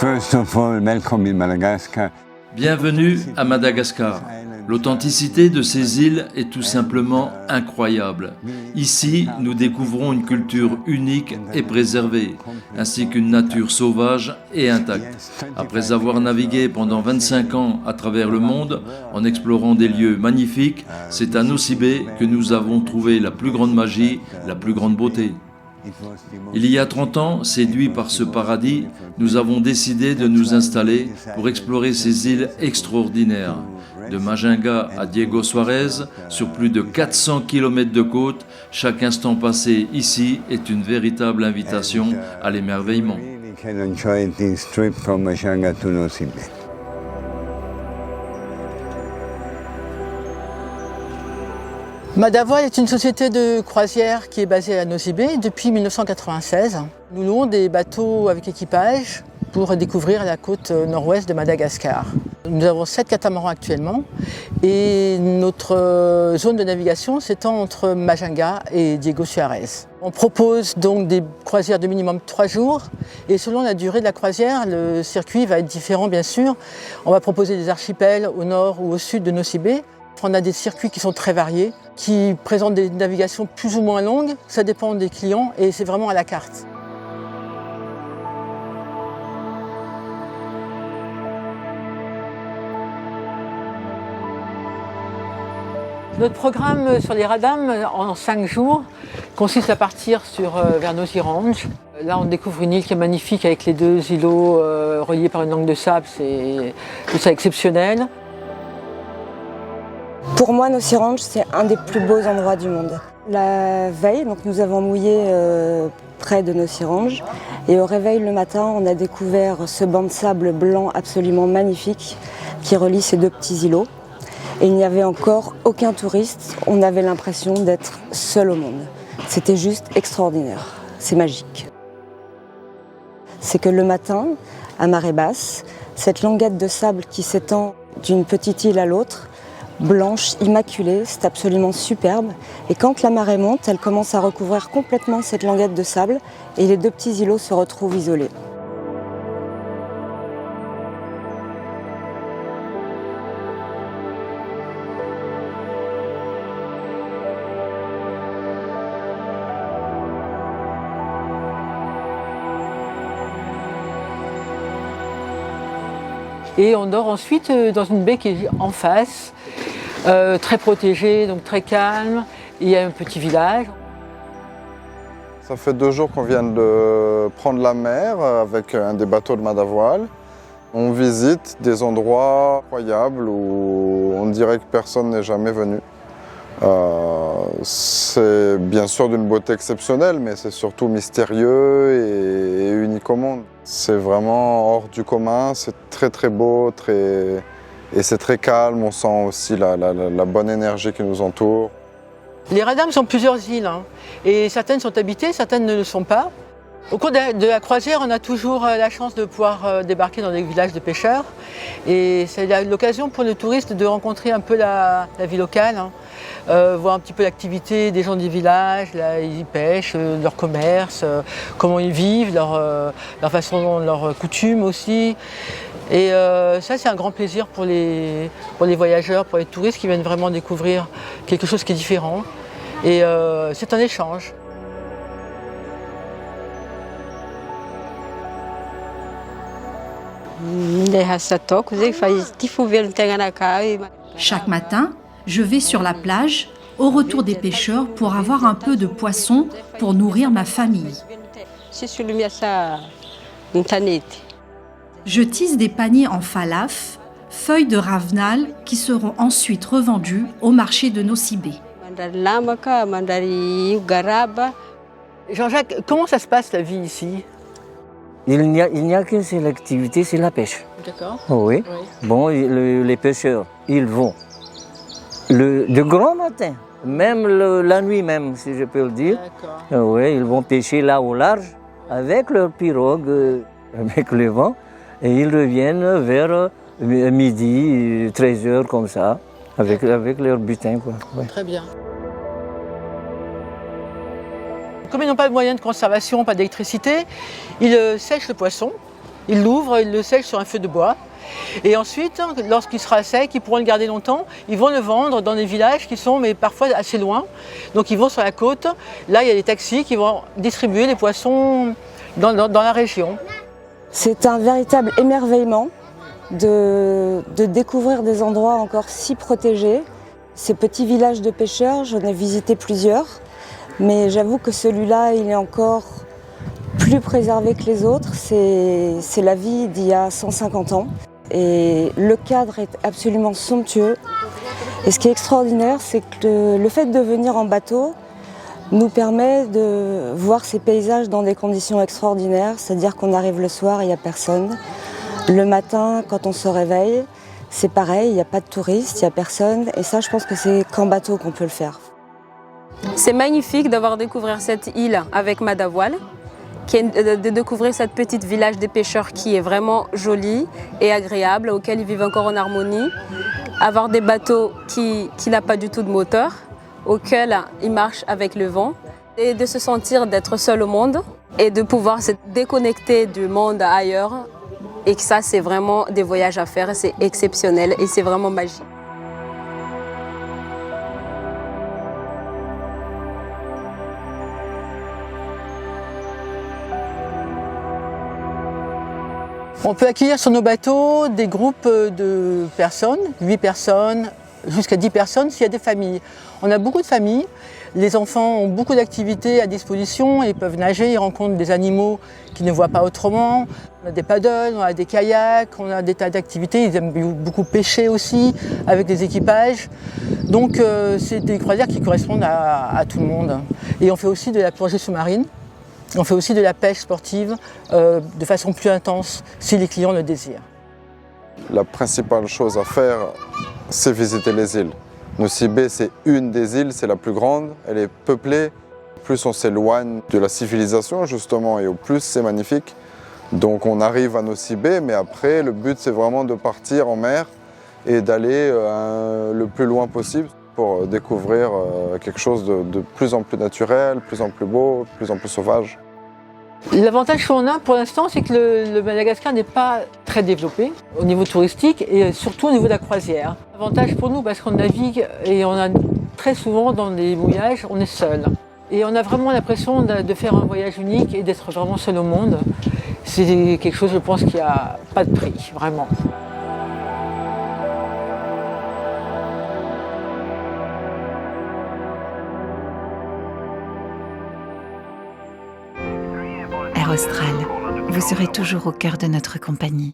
First of all, welcome in Madagascar. Bienvenue à Madagascar. L'authenticité de ces îles est tout simplement incroyable. Ici, nous découvrons une culture unique et préservée, ainsi qu'une nature sauvage et intacte. Après avoir navigué pendant 25 ans à travers le monde, en explorant des lieux magnifiques, c'est à Nosy Be que nous avons trouvé la plus grande magie, la plus grande beauté. Il y a 30 ans, séduits par ce paradis, nous avons décidé de nous installer pour explorer ces îles extraordinaires. De Majinga à Diego Suarez, sur plus de 400 km de côte, chaque instant passé ici est une véritable invitation à l'émerveillement. Madavoile est une société de croisière qui est basée à Nosy Be depuis 1996. Nous louons des bateaux avec équipage pour découvrir la côte nord-ouest de Madagascar. Nous avons 7 catamarans actuellement et notre zone de navigation s'étend entre Majinga et Diego Suarez. On propose donc des croisières de minimum 3 jours et selon la durée de la croisière, le circuit va être différent bien sûr. On va proposer des archipels au nord ou au sud de Nosy Be. On a des circuits qui sont très variés, qui présentent des navigations plus ou moins longues, ça dépend des clients et c'est vraiment à la carte. Notre programme sur les Radam en 5 jours consiste à partir vers Nosy Range. Là on découvre une île qui est magnifique avec les 2 îlots reliés par une langue de sable, c'est tout ça exceptionnel. Pour moi, Nosy Range, c'est un des plus beaux endroits du monde. La veille, donc, nous avons mouillé près de Nosy Range et au réveil le matin, on a découvert ce banc de sable blanc absolument magnifique qui relie ces 2 petits îlots. Et il n'y avait encore aucun touriste, on avait l'impression d'être seul au monde. C'était juste extraordinaire, c'est magique. C'est que le matin, à marée basse, cette languette de sable qui s'étend d'une petite île à l'autre, blanche, immaculée, c'est absolument superbe. Et quand la marée monte, elle commence à recouvrir complètement cette languette de sable et les 2 petits îlots se retrouvent isolés. Et on dort ensuite dans une baie qui est en face, très protégée, donc très calme. Il y a un petit village. Ça fait 2 jours qu'on vient de prendre la mer avec un des bateaux de Madavoile. On visite des endroits incroyables où on dirait que personne n'est jamais venu. C'est bien sûr d'une beauté exceptionnelle, mais c'est surtout mystérieux et unique au monde. C'est vraiment hors du commun, c'est très très beau, et c'est très calme, on sent aussi la bonne énergie qui nous entoure. Les Radam sont plusieurs îles, et certaines sont habitées, certaines ne le sont pas. Au cours de la croisière, on a toujours la chance de pouvoir débarquer dans des villages de pêcheurs. Et c'est l'occasion pour le touriste de rencontrer un peu la vie locale, voir un petit peu l'activité des gens du village, là, ils pêchent, leur commerce, comment ils vivent, leur façon, leurs coutumes aussi. Et ça, c'est un grand plaisir pour les voyageurs, pour les touristes qui viennent vraiment découvrir quelque chose qui est différent. Et c'est un échange. Chaque matin, je vais sur la plage, au retour des pêcheurs, pour avoir un peu de poisson pour nourrir ma famille. Je tisse des paniers en falaf, feuilles de ravenal qui seront ensuite revendues au marché de Nosy Be. Jean-Jacques, comment ça se passe la vie ici ? Il n'y a qu'une seule activité, c'est la pêche. D'accord. Oui. Bon, les pêcheurs, ils vont de grand matin, même la nuit même, si je peux le dire. D'accord. Oui, ils vont pêcher là au large avec leur pirogue, avec le vent, et ils reviennent vers midi, 13h comme ça, avec leur butin, quoi. Ouais. Très bien. Comme ils n'ont pas de moyens de conservation, pas d'électricité, ils sèchent le poisson Ils l'ouvrent, ils le sèchent sur un feu de bois. Et ensuite, lorsqu'il sera sec, ils pourront le garder longtemps. Ils vont le vendre dans des villages qui sont mais parfois assez loin. Donc ils vont sur la côte. Là, il y a des taxis qui vont distribuer les poissons dans la région. C'est un véritable émerveillement de découvrir des endroits encore si protégés. Ces petits villages de pêcheurs, j'en ai visité plusieurs. Mais j'avoue que celui-là, il est encore plus préservé que les autres. C'est la vie d'il y a 150 ans. Et le cadre est absolument somptueux. Et ce qui est extraordinaire, c'est que le fait de venir en bateau nous permet de voir ces paysages dans des conditions extraordinaires. C'est-à-dire qu'on arrive le soir, il n'y a personne. Le matin, quand on se réveille, c'est pareil, il n'y a pas de touristes, il n'y a personne. Et ça, je pense que c'est qu'en bateau qu'on peut le faire. C'est magnifique d'avoir découvert cette île avec Madavoile, de découvrir cette petite village des pêcheurs qui est vraiment jolie et agréable, auquel ils vivent encore en harmonie. Avoir des bateaux qui n'ont pas du tout de moteur, auxquels ils marchent avec le vent. Et de se sentir d'être seul au monde et de pouvoir se déconnecter du monde ailleurs. Et que ça, c'est vraiment des voyages à faire, c'est exceptionnel et c'est vraiment magique. On peut accueillir sur nos bateaux des groupes de personnes, 8 personnes, jusqu'à 10 personnes s'il y a des familles. On a beaucoup de familles, les enfants ont beaucoup d'activités à disposition, ils peuvent nager, ils rencontrent des animaux qu'ils ne voient pas autrement. On a des paddles, on a des kayaks, on a des tas d'activités, ils aiment beaucoup pêcher aussi avec des équipages. Donc c'est des croisières qui correspondent à tout le monde. Et on fait aussi de la plongée sous-marine. On fait aussi de la pêche sportive de façon plus intense si les clients le désirent. La principale chose à faire, c'est visiter les îles. Nosy Be, c'est une des îles, c'est la plus grande, elle est peuplée. Plus on s'éloigne de la civilisation justement et au plus c'est magnifique. Donc on arrive à Nosy Be, mais après le but c'est vraiment de partir en mer et d'aller le plus loin possible pour découvrir quelque chose de plus en plus naturel, plus en plus beau, plus en plus sauvage. L'avantage qu'on a pour l'instant, c'est que le Madagascar n'est pas très développé au niveau touristique et surtout au niveau de la croisière. Avantage pour nous parce qu'on navigue et on a très souvent dans les voyages, on est seul. Et on a vraiment l'impression de faire un voyage unique et d'être vraiment seul au monde. C'est quelque chose, je pense, qui n'a pas de prix, vraiment. Air Austral, vous serez toujours au cœur de notre compagnie.